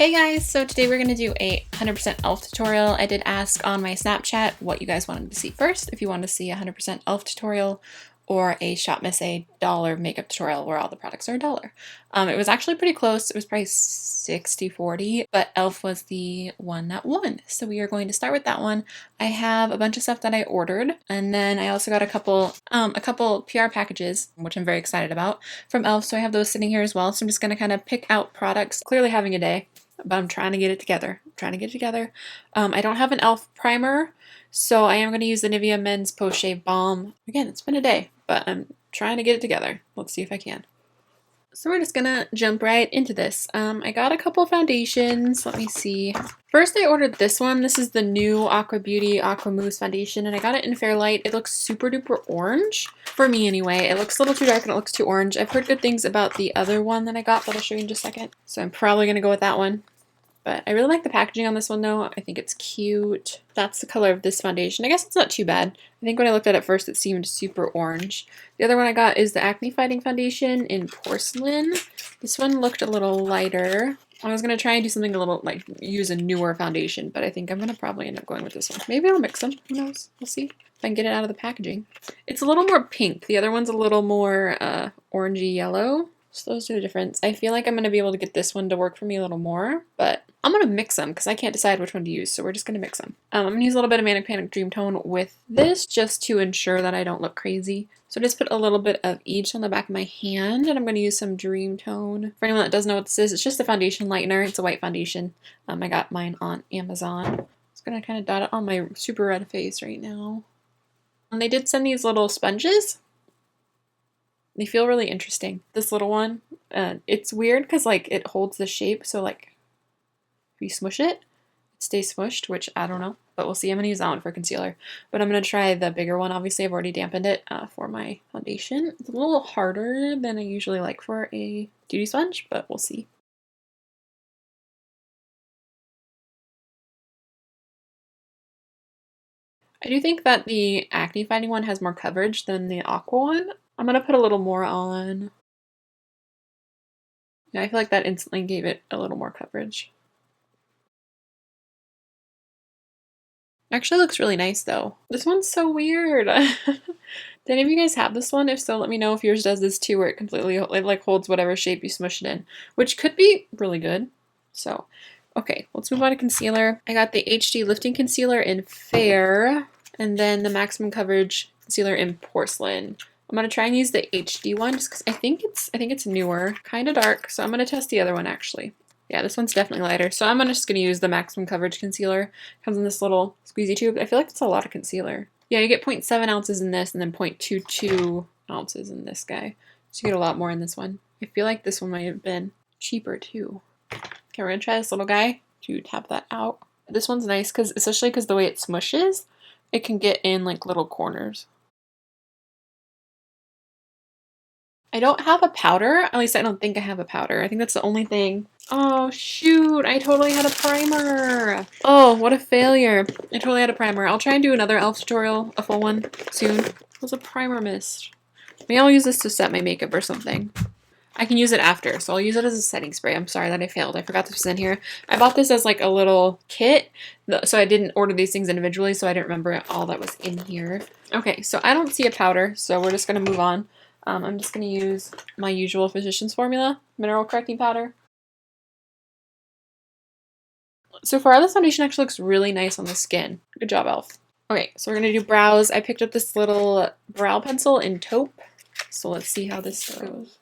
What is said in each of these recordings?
Hey guys, so today we're going to do a 100% elf tutorial. I did ask on my Snapchat what you guys wanted to see first, if you wanted to see a 100% elf tutorial or a Shop Miss A dollar makeup tutorial where all the products are $1. It was actually pretty close. It was probably 60-40, but elf was the one that won. So we are going to start with that one. I have a bunch of stuff that I ordered, and then I also got a couple PR packages, which I'm very excited about, from elf. So I have those sitting here as well. So I'm just going to kind of pick out products. Clearly having a day, but I'm trying to get it together. I don't have an elf primer, so I am going to use the Nivea Men's Post Shave Balm. Again, it's been a day, but I'm trying to get it together. Let's see if I can. So we're just gonna jump right into this. I got a couple foundations. Let me see. First I ordered this one. This is the new Aqua Beauty Aqua Mousse foundation, and I got it in Fairlight. It looks super duper orange. For me anyway. It looks a little too dark and it looks too orange. I've heard good things about the other one that I got that I'll show you in just a second. So I'm probably gonna go with that one. But I really like the packaging on this one though. I think it's cute. That's the color of this foundation. I guess it's not too bad. I think when I looked at it first it seemed super orange. The other one I got is the Acne Fighting Foundation in Porcelain. This one looked a little lighter. I was going to try and do something a little, like, use a newer foundation, but I think I'm going to probably end up going with this one. Maybe I'll mix them. Who knows? We'll see if I can get it out of the packaging. It's a little more pink. The other one's a little more orangey yellow. So those are the difference. I feel like I'm going to be able to get this one to work for me a little more, but I'm going to mix them because I can't decide which one to use, so we're just going to mix them. I'm going to use a little bit of Manic Dreamtone with this just to ensure that I don't look crazy. So I just put a little bit of each on the back of my hand, and I'm going to use some Dreamtone. For anyone that doesn't know what this is, it's just a foundation lightener. It's a white foundation. I got mine on Amazon. I'm just going to kind of dot it on my super red face right now. And they did send these little sponges. They feel really interesting. This little one, it's weird because like it holds the shape, so like if you smush it, it stays smushed, which I don't know, but we'll see. I'm going to use that one for concealer, but I'm going to try the bigger one. Obviously, I've already dampened it for my foundation. It's a little harder than I usually like for a beauty sponge, but we'll see. I do think that the Acne Fighting one has more coverage than the Aqua one. I'm going to put a little more on. Yeah, I feel like that instantly gave it a little more coverage. Actually looks really nice though. This one's so weird. Did any of you guys have this one? If so, let me know if yours does this too, where it completely like holds whatever shape you smush it in, which could be really good. So, okay, let's move on to concealer. I got the HD Lifting Concealer in Fair, and then the Maximum Coverage Concealer in Porcelain. I'm gonna try and use the HD one just because I think it's newer, kind of dark. So I'm gonna test the other one actually. Yeah, this one's definitely lighter. So I'm just gonna use the Maximum Coverage Concealer. It comes in this little squeezy tube. I feel like it's a lot of concealer. Yeah, you get 0.7 ounces in this and then 0.22 ounces in this guy. So you get a lot more in this one. I feel like this one might have been cheaper too. Okay, we're gonna try this little guy to tap that out. This one's nice especially because the way it smushes, it can get in like little corners. I don't have a powder. At least I don't think I have a powder. I think that's the only thing. Oh, shoot. I totally had a primer. Oh, what a failure. I totally had a primer. I'll try and do another elf tutorial, a full one, soon. It was a primer missed. Maybe I'll use this to set my makeup or something. I can use it after, so I'll use it as a setting spray. I'm sorry that I failed. I forgot this was in here. I bought this as like a little kit, so I didn't order these things individually, so I didn't remember all that was in here. Okay, so I don't see a powder, so we're just going to move on. I'm just going to use my usual Physicians Formula Mineral Correcting Powder. So far, this foundation actually looks really nice on the skin. Good job, Elf. Okay, so we're going to do brows. I picked up this little brow pencil in Taupe. So let's see how this goes.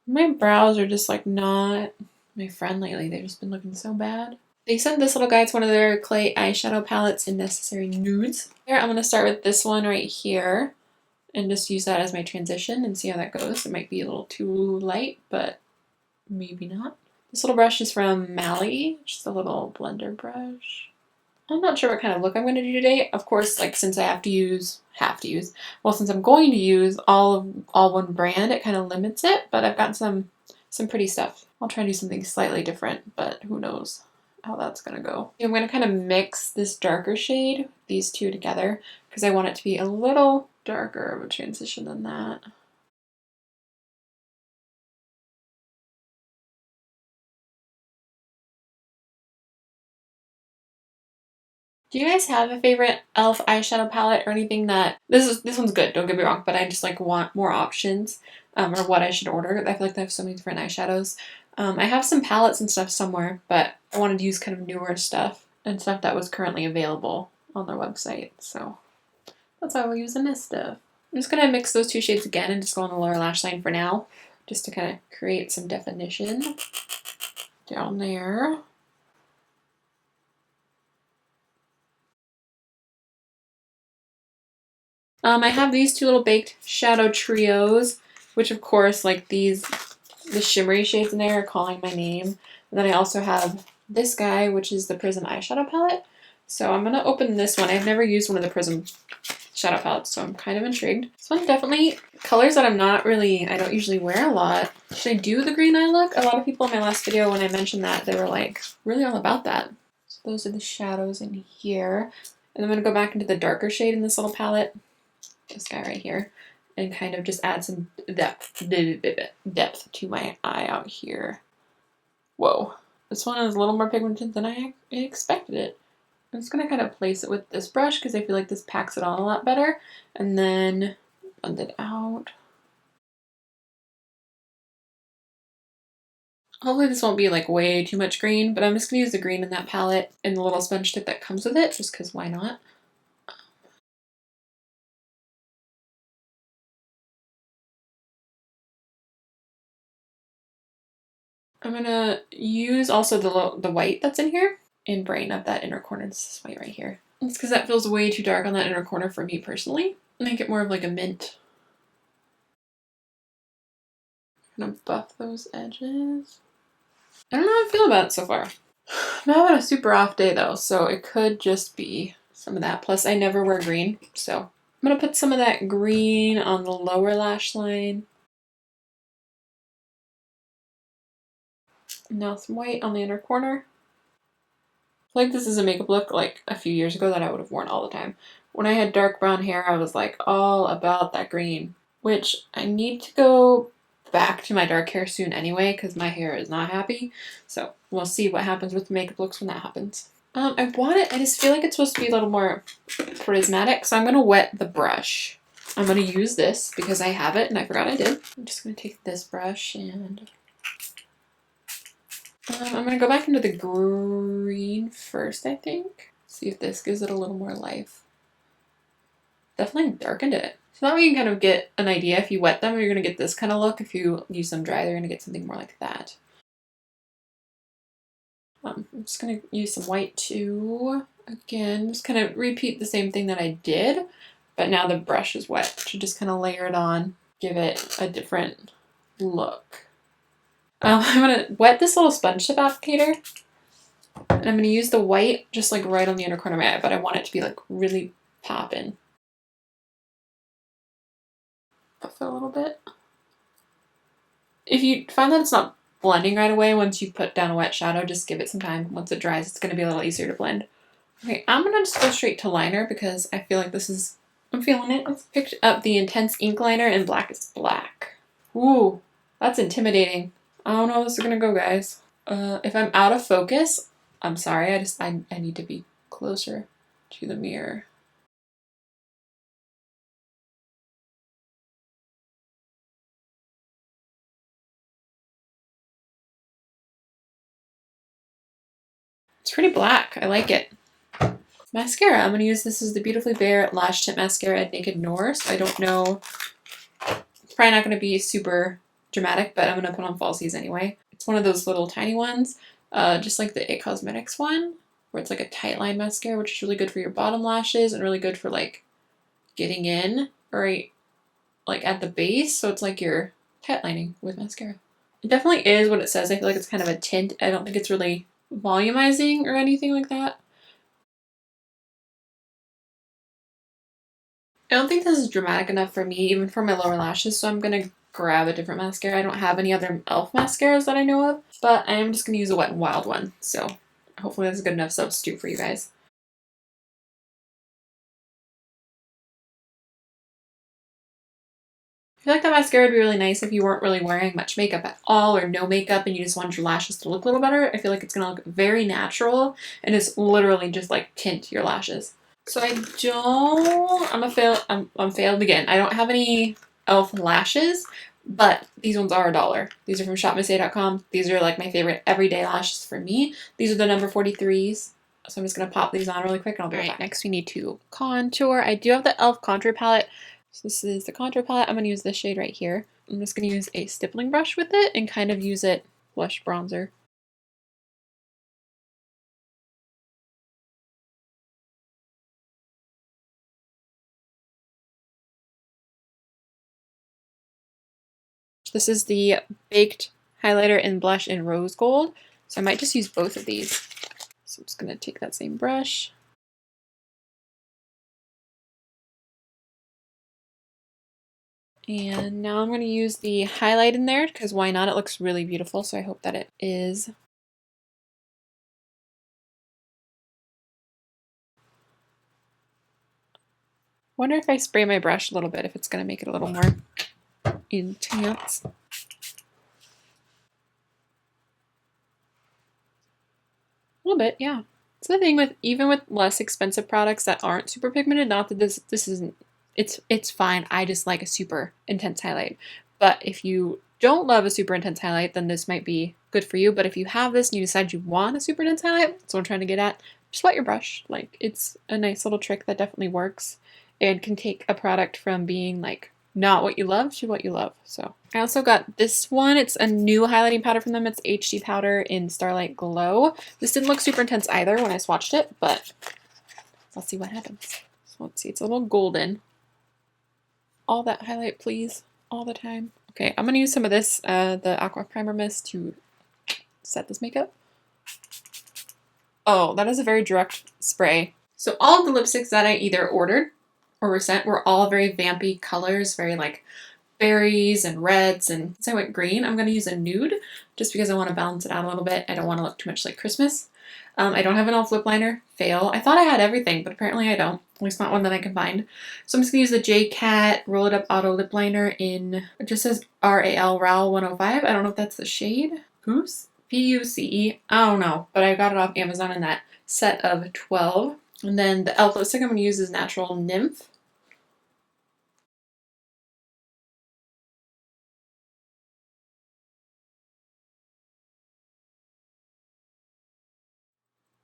My brows are just like not my friend lately. They've just been looking so bad. They sent this little guy to one of their clay eyeshadow palettes in Necessary Nudes. Here, I'm going to start with this one right here and just use that as my transition and see how that goes. It might be a little too light, but maybe not. This little brush is from Mally, just a little blender brush. I'm not sure what kind of look I'm going to do today. Of course, like since I well, since I'm going to use all one brand, it kind of limits it, but I've got some pretty stuff. I'll try and do something slightly different, but who knows. how that's gonna go. I'm gonna kind of mix this darker shade, these two together, because I want it to be a little darker of a transition than that. Do you guys have a favorite e.l.f. eyeshadow palette or anything that this one's good, don't get me wrong, but I just like want more options or what I should order. I feel like they have so many different eyeshadows. I have some palettes and stuff somewhere, but I wanted to use kind of newer stuff and stuff that was currently available on their website. So that's why we're using this stuff. I'm just gonna mix those two shades again and just go on the lower lash line for now, just to kind of create some definition down there. I have these two little baked shadow trios, which of course, like these, the shimmery shades in there are calling my name. And then I also have this guy, which is the Prism eyeshadow palette. So I'm gonna open this one. I've never used one of the Prism shadow palettes, so I'm kind of intrigued. This one definitely colors that I don't usually wear a lot. Should I do the green eye look? A lot of people in my last video, when I mentioned that, they were like really all about that. So those are the shadows in here. And I'm gonna go back into the darker shade in this little palette, this guy right here, and kind of just add some depth to my eye out here. Whoa, this one is a little more pigmented than I expected it. I'm just going to kind of place it with this brush because I feel like this packs it on a lot better, and then blend it out. Hopefully this won't be like way too much green, but I'm just going to use the green in that palette and the little sponge tip that comes with it, just because why not? I'm going to use also the white that's in here and brighten up that inner corner. This is white right here. It's because that feels way too dark on that inner corner for me personally. Make it more of like a mint. I'm gonna buff those edges. I don't know how I feel about it so far. I'm having a super off day though, so it could just be some of that. Plus I never wear green, so I'm gonna put some of that green on the lower lash line. Now some white on the inner corner. I feel like this is a makeup look like a few years ago that I would have worn all the time. When I had dark brown hair, I was like all about that green, which I need to go back to my dark hair soon anyway because my hair is not happy. So we'll see what happens with the makeup looks when that happens. I just feel like it's supposed to be a little more prismatic, so I'm going to wet the brush. I'm going to use this because I have it and I forgot I did. I'm just going to take this brush and I'm going to go back into the green first, I think. See if this gives it a little more life. Definitely darkened it. So that way you can kind of get an idea. If you wet them, you're going to get this kind of look. If you use them dry, they're going to get something more like that. I'm just going to use some white too. Again, just kind of repeat the same thing that I did, but now the brush is wet. So just kind of layer it on, give it a different look. I'm going to wet this little sponge tip applicator, and I'm going to use the white just like right on the inner corner of my eye, but I want it to be like really poppin'. Buff it a little bit. If you find that it's not blending right away once you put down a wet shadow, just give it some time. Once it dries, it's going to be a little easier to blend. Okay, I'm going to just go straight to liner because I feel like this is, I'm feeling it. Let's pick up the Intense Ink Liner in Blackest Black. Ooh, that's intimidating. I don't know how this is going to go, guys. If I'm out of focus, I'm sorry. I need to be closer to the mirror. It's pretty black. I like it. Mascara. I'm going to use this as the Beautifully Bare Lash Tint Mascara at Naked North. I don't know. It's probably not going to be super dramatic, but I'm going to put on falsies anyway. It's one of those little tiny ones, just like the It Cosmetics one, where it's like a tight line mascara, which is really good for your bottom lashes and really good for like getting in or like at the base. So it's like you're tight lining with mascara. It definitely is what it says. I feel like it's kind of a tint. I don't think it's really volumizing or anything like that. I don't think this is dramatic enough for me, even for my lower lashes, so I'm going to grab a different mascara. I don't have any other e.l.f. mascaras that I know of, but I am just going to use a Wet n Wild one, so hopefully that's a good enough substitute for you guys. I feel like that mascara would be really nice if you weren't really wearing much makeup at all or no makeup and you just wanted your lashes to look a little better. I feel like it's going to look very natural and it's literally just like tint your lashes. So I'm failed again. I don't have any e.l.f. lashes, but these ones are $1. These are from shopmissy.com. These are like my favorite everyday lashes for me. These are the number 43s. So I'm just going to pop these on really quick and I'll be right back. Next we need to contour. I do have the e.l.f. contour palette. So this is the contour palette. I'm going to use this shade right here. I'm just going to use a stippling brush with it and kind of use it blush bronzer. This is the Baked highlighter and blush in rose gold. So I might just use both of these. So I'm just going to take that same brush. And now I'm going to use the highlight in there because why not? It looks really beautiful, so I hope that it is. Wonder if I spray my brush a little bit, if it's going to make it a little more intense. A little bit, yeah. It's the thing with even with less expensive products that aren't super pigmented, not that this isn't, it's fine. I just like a super intense highlight. But if you don't love a super intense highlight, then this might be good for you. But if you have this and you decide you want a super intense highlight, that's what I'm trying to get at, just wet your brush. Like, it's a nice little trick that definitely works and can take a product from being like not what you love to what you love. So I also got this one. It's a new highlighting powder from them. It's HD powder in Starlight Glow. This didn't look super intense either when I swatched it, but let's see what happens. So let's see, it's a little golden. All that highlight, please, all the time. Okay, I'm gonna use some of this, the Aqua Primer Mist to set this makeup. Oh, that is a very direct spray. So all of the lipsticks that I either ordered or were sent were all very vampy colors, very like berries and reds, and since I went green, I'm going to use a nude just because I want to balance it out a little bit. I don't want to look too much like Christmas. I don't have an e.l.f. lip liner. Fail. I thought I had everything, but apparently I don't. At least not one that I can find. So I'm just going to use the J-Cat Roll It Up Auto Lip Liner in, it just says RAL 105. I don't know if that's the shade. Buce? P-U-C-E. I don't know, but I got it off Amazon in that set of 12. And then the e.l.f. lipstick I'm going to use is Natural Nymph.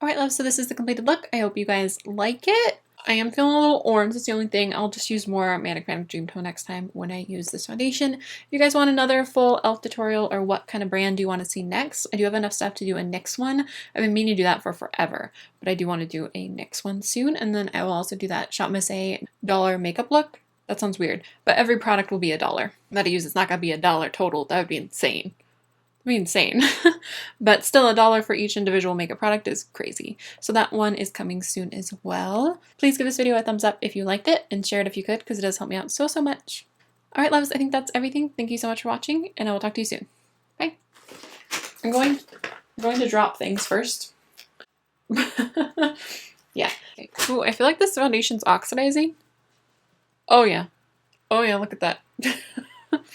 Alright, love, so this is the completed look. I hope you guys like it. I am feeling a little orange, that's the only thing. I'll just use more Manic Dreamtone next time when I use this foundation. If you guys want another full e.l.f. tutorial or what kind of brand do you want to see next, I do have enough stuff to do a NYX one. I've been meaning to do that for forever, but I do want to do a NYX one soon, and then I will also do that Shop Miss A $1 makeup look. That sounds weird, but every product will be $1 that I use. It's not going to be $1 total. That would be insane. Insane. But still, $1 for each individual makeup product is crazy. So that one is coming soon as well. Please give this video a thumbs up if you liked it and share it if you could, because it does help me out so much. Alright, loves, I think that's everything. Thank you so much for watching, and I will talk to you soon. Bye. I'm going to drop things first. Yeah. Okay. Ooh, I feel like this foundation's oxidizing. Oh yeah. Oh yeah, look at that.